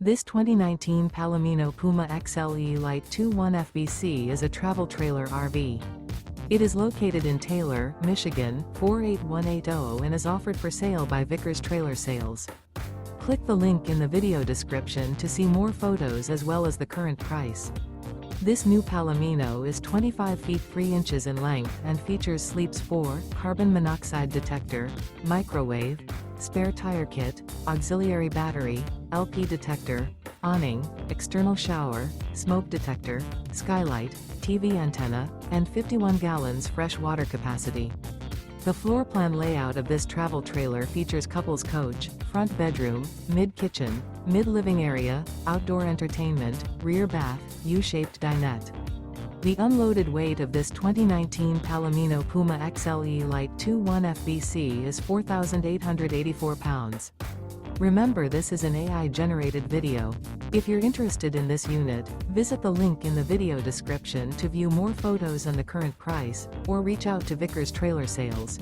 This 2019 Palomino Puma XLE Lite 2.1 FBC is a travel trailer RV. It is located in Taylor, Michigan, 48180 and is offered for sale by Vickers Trailer Sales. Click the link in the video description to see more photos as well as the current price. This new Palomino is 25 feet 3 inches in length and features Sleeps 4, carbon monoxide detector, microwave, spare tire kit, auxiliary battery, LP detector, awning, external shower, smoke detector, skylight, TV antenna, and 51 gallons fresh water capacity. The floor plan layout of this travel trailer features couples coach, front bedroom, mid-kitchen, mid-living area, outdoor entertainment, rear bath, U-shaped dinette. The unloaded weight of this 2019 Palomino Puma XLE Lite 2.1 FBC is 4,884 pounds. Remember, this is an AI-generated video. If you're interested in this unit, visit the link in the video description to view more photos and the current price, or reach out to Vickers Trailer Sales.